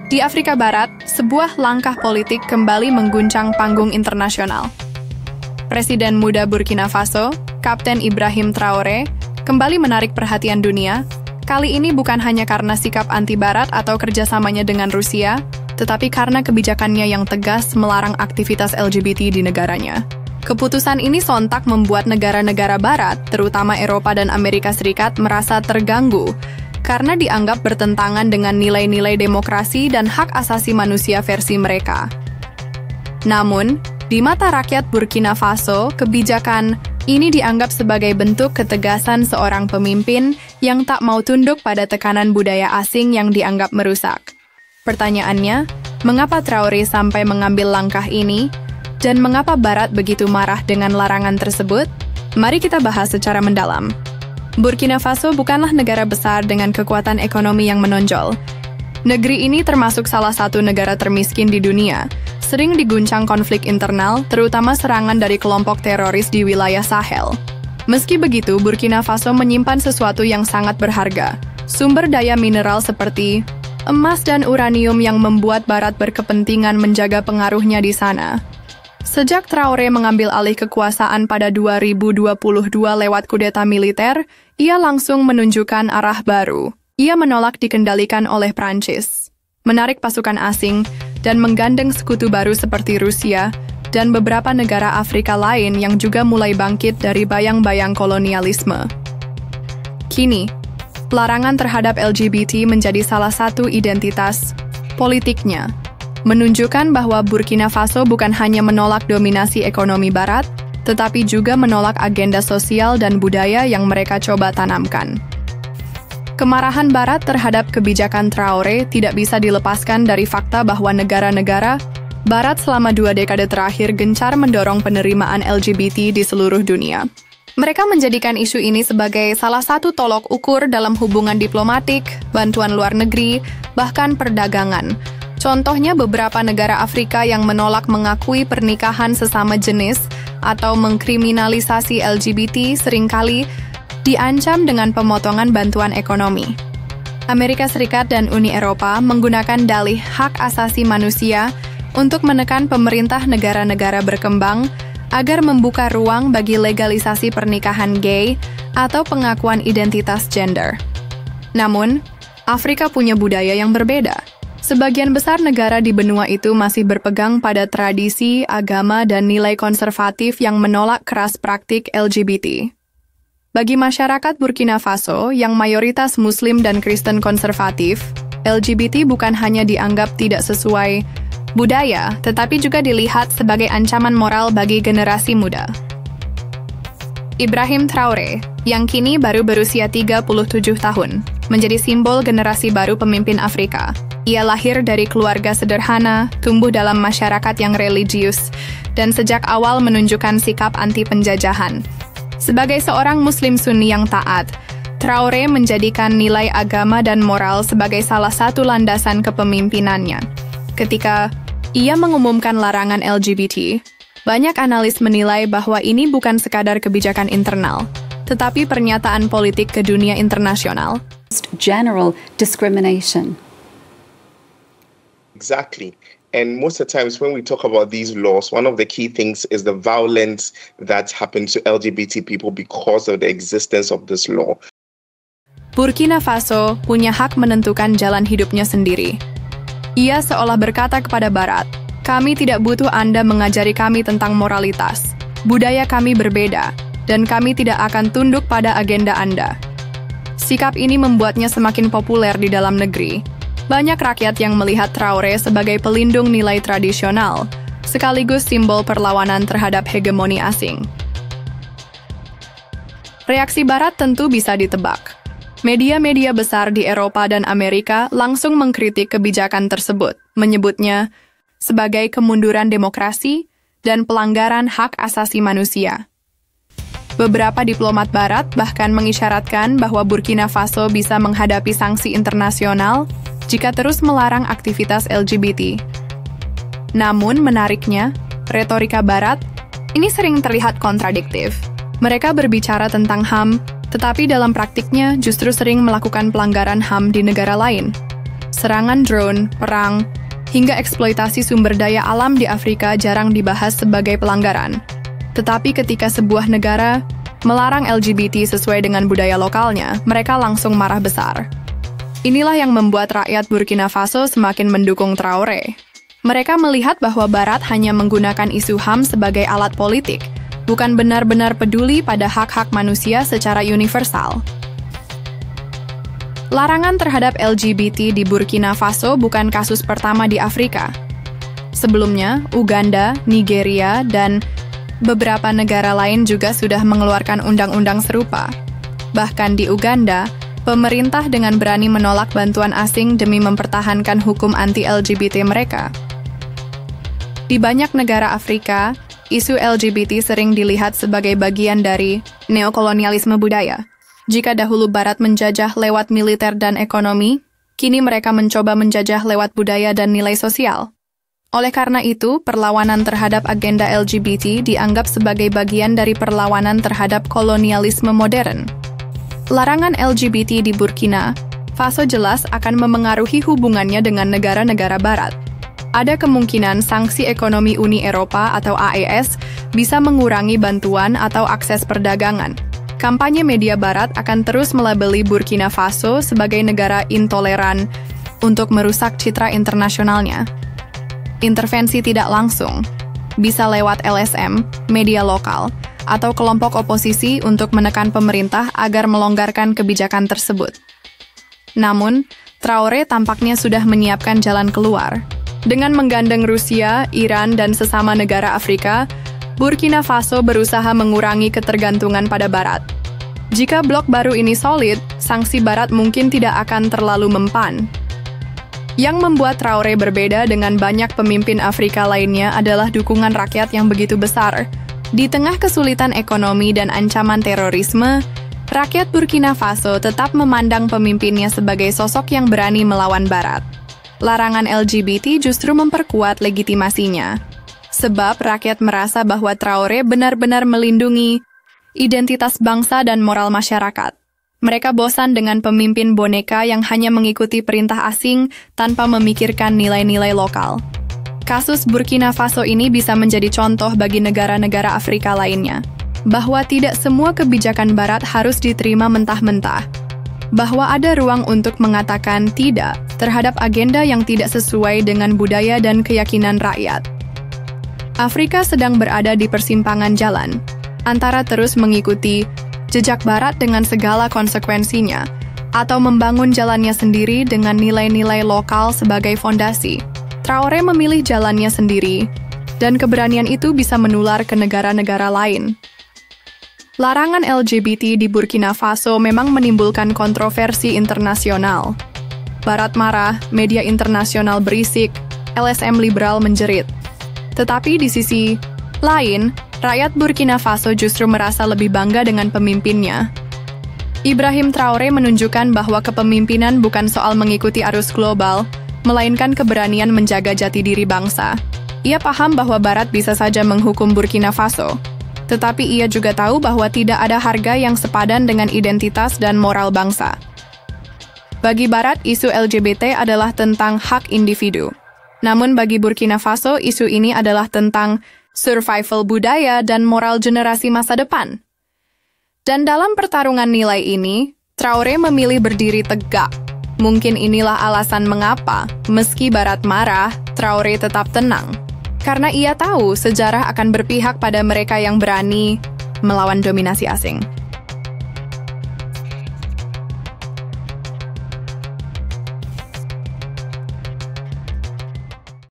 Di Afrika Barat, sebuah langkah politik kembali mengguncang panggung internasional. Presiden muda Burkina Faso, Kapten Ibrahim Traoré, kembali menarik perhatian dunia, kali ini bukan hanya karena sikap anti-Barat atau kerjasamanya dengan Rusia, tetapi karena kebijakannya yang tegas melarang aktivitas LGBT di negaranya. Keputusan ini sontak membuat negara-negara Barat, terutama Eropa dan Amerika Serikat, merasa terganggu karena dianggap bertentangan dengan nilai-nilai demokrasi dan hak asasi manusia versi mereka. Namun, di mata rakyat Burkina Faso, kebijakan ini dianggap sebagai bentuk ketegasan seorang pemimpin yang tak mau tunduk pada tekanan budaya asing yang dianggap merusak. Pertanyaannya, mengapa Traoré sampai mengambil langkah ini? Dan mengapa Barat begitu marah dengan larangan tersebut? Mari kita bahas secara mendalam. Burkina Faso bukanlah negara besar dengan kekuatan ekonomi yang menonjol. Negeri ini termasuk salah satu negara termiskin di dunia, sering diguncang konflik internal, terutama serangan dari kelompok teroris di wilayah Sahel. Meski begitu, Burkina Faso menyimpan sesuatu yang sangat berharga, sumber daya mineral seperti emas dan uranium yang membuat Barat berkepentingan menjaga pengaruhnya di sana. Sejak Traoré mengambil alih kekuasaan pada 2022 lewat kudeta militer, ia langsung menunjukkan arah baru. Ia menolak dikendalikan oleh Prancis, menarik pasukan asing, dan menggandeng sekutu baru seperti Rusia dan beberapa negara Afrika lain yang juga mulai bangkit dari bayang-bayang kolonialisme. Kini, larangan terhadap LGBT menjadi salah satu identitas politiknya, menunjukkan bahwa Burkina Faso bukan hanya menolak dominasi ekonomi Barat, tetapi juga menolak agenda sosial dan budaya yang mereka coba tanamkan. Kemarahan Barat terhadap kebijakan Traoré tidak bisa dilepaskan dari fakta bahwa negara-negara Barat selama 2 dekade terakhir gencar mendorong penerimaan LGBT di seluruh dunia. Mereka menjadikan isu ini sebagai salah satu tolok ukur dalam hubungan diplomatik, bantuan luar negeri, bahkan perdagangan. Contohnya beberapa negara Afrika yang menolak mengakui pernikahan sesama jenis atau mengkriminalisasi LGBT seringkali diancam dengan pemotongan bantuan ekonomi. Amerika Serikat dan Uni Eropa menggunakan dalih hak asasi manusia untuk menekan pemerintah negara-negara berkembang agar membuka ruang bagi legalisasi pernikahan gay atau pengakuan identitas gender. Namun, Afrika punya budaya yang berbeda. Sebagian besar negara di benua itu masih berpegang pada tradisi, agama, dan nilai konservatif yang menolak keras praktik LGBT. Bagi masyarakat Burkina Faso yang mayoritas Muslim dan Kristen konservatif, LGBT bukan hanya dianggap tidak sesuai budaya, tetapi juga dilihat sebagai ancaman moral bagi generasi muda. Ibrahim Traoré, yang kini baru berusia 37 tahun, menjadi simbol generasi baru pemimpin Afrika. Ia lahir dari keluarga sederhana, tumbuh dalam masyarakat yang religius, dan sejak awal menunjukkan sikap anti-penjajahan. Sebagai seorang Muslim Sunni yang taat, Traoré menjadikan nilai agama dan moral sebagai salah satu landasan kepemimpinannya. Ketika ia mengumumkan larangan LGBT, banyak analis menilai bahwa ini bukan sekadar kebijakan internal, tetapi pernyataan politik ke dunia internasional. General discrimination. Exactly. And most of the times when we talk about these laws, one of the key things is the violence that's happened to LGBT people because of the existence of this law. Burkina Faso punya hak menentukan jalan hidupnya sendiri. Ia seolah berkata kepada Barat, "Kami tidak butuh Anda mengajari kami tentang moralitas. Budaya kami berbeda, dan kami tidak akan tunduk pada agenda Anda." Sikap ini membuatnya semakin populer di dalam negeri. Banyak rakyat yang melihat Traoré sebagai pelindung nilai tradisional, sekaligus simbol perlawanan terhadap hegemoni asing. Reaksi Barat tentu bisa ditebak. Media-media besar di Eropa dan Amerika langsung mengkritik kebijakan tersebut, menyebutnya sebagai kemunduran demokrasi dan pelanggaran hak asasi manusia. Beberapa diplomat Barat bahkan mengisyaratkan bahwa Burkina Faso bisa menghadapi sanksi internasional jika terus melarang aktivitas LGBT. Namun, menariknya, retorika Barat ini sering terlihat kontradiktif. Mereka berbicara tentang HAM, tetapi dalam praktiknya justru sering melakukan pelanggaran HAM di negara lain. serangan drone, perang, hingga eksploitasi sumber daya alam di Afrika jarang dibahas sebagai pelanggaran. Tetapi ketika sebuah negara melarang LGBT sesuai dengan budaya lokalnya, mereka langsung marah besar. Inilah yang membuat rakyat Burkina Faso semakin mendukung Traoré. Mereka melihat bahwa Barat hanya menggunakan isu HAM sebagai alat politik, bukan benar-benar peduli pada hak-hak manusia secara universal. Larangan terhadap LGBT di Burkina Faso bukan kasus pertama di Afrika. Sebelumnya, Uganda, Nigeria, dan beberapa negara lain juga sudah mengeluarkan undang-undang serupa. Bahkan di Uganda, pemerintah dengan berani menolak bantuan asing demi mempertahankan hukum anti-LGBT mereka. Di banyak negara Afrika, isu LGBT sering dilihat sebagai bagian dari neokolonialisme budaya. Jika dahulu Barat menjajah lewat militer dan ekonomi, kini mereka mencoba menjajah lewat budaya dan nilai sosial. Oleh karena itu, perlawanan terhadap agenda LGBT dianggap sebagai bagian dari perlawanan terhadap kolonialisme modern. Larangan LGBT di Burkina Faso jelas akan memengaruhi hubungannya dengan negara-negara Barat. Ada kemungkinan sanksi ekonomi Uni Eropa atau AES bisa mengurangi bantuan atau akses perdagangan. Kampanye media Barat akan terus melabeli Burkina Faso sebagai negara intoleran untuk merusak citra internasionalnya. Intervensi tidak langsung bisa lewat LSM, media lokal, atau kelompok oposisi untuk menekan pemerintah agar melonggarkan kebijakan tersebut. Namun, Traoré tampaknya sudah menyiapkan jalan keluar. Dengan menggandeng Rusia, Iran, dan sesama negara Afrika, Burkina Faso berusaha mengurangi ketergantungan pada Barat. Jika blok baru ini solid, sanksi Barat mungkin tidak akan terlalu mempan. Yang membuat Traoré berbeda dengan banyak pemimpin Afrika lainnya adalah dukungan rakyat yang begitu besar. Di tengah kesulitan ekonomi dan ancaman terorisme, rakyat Burkina Faso tetap memandang pemimpinnya sebagai sosok yang berani melawan Barat. Larangan LGBT justru memperkuat legitimasinya. Sebab rakyat merasa bahwa Traoré benar-benar melindungi identitas bangsa dan moral masyarakat. Mereka bosan dengan pemimpin boneka yang hanya mengikuti perintah asing tanpa memikirkan nilai-nilai lokal. Kasus Burkina Faso ini bisa menjadi contoh bagi negara-negara Afrika lainnya, bahwa tidak semua kebijakan Barat harus diterima mentah-mentah, bahwa ada ruang untuk mengatakan tidak terhadap agenda yang tidak sesuai dengan budaya dan keyakinan rakyat. Afrika sedang berada di persimpangan jalan, antara terus mengikuti jejak Barat dengan segala konsekuensinya, atau membangun jalannya sendiri dengan nilai-nilai lokal sebagai fondasi. Traoré memilih jalannya sendiri, dan keberanian itu bisa menular ke negara-negara lain. Larangan LGBT di Burkina Faso memang menimbulkan kontroversi internasional. Barat marah, media internasional berisik, LSM liberal menjerit. Tetapi di sisi lain, rakyat Burkina Faso justru merasa lebih bangga dengan pemimpinnya. Ibrahim Traoré menunjukkan bahwa kepemimpinan bukan soal mengikuti arus global, melainkan keberanian menjaga jati diri bangsa. Ia paham bahwa Barat bisa saja menghukum Burkina Faso, tetapi ia juga tahu bahwa tidak ada harga yang sepadan dengan identitas dan moral bangsa. Bagi Barat, isu LGBT adalah tentang hak individu. Namun bagi Burkina Faso, isu ini adalah tentang survival budaya dan moral generasi masa depan. Dan dalam pertarungan nilai ini, Traoré memilih berdiri tegak. Mungkin inilah alasan mengapa, meski Barat marah, Traoré tetap tenang. Karena ia tahu sejarah akan berpihak pada mereka yang berani melawan dominasi asing.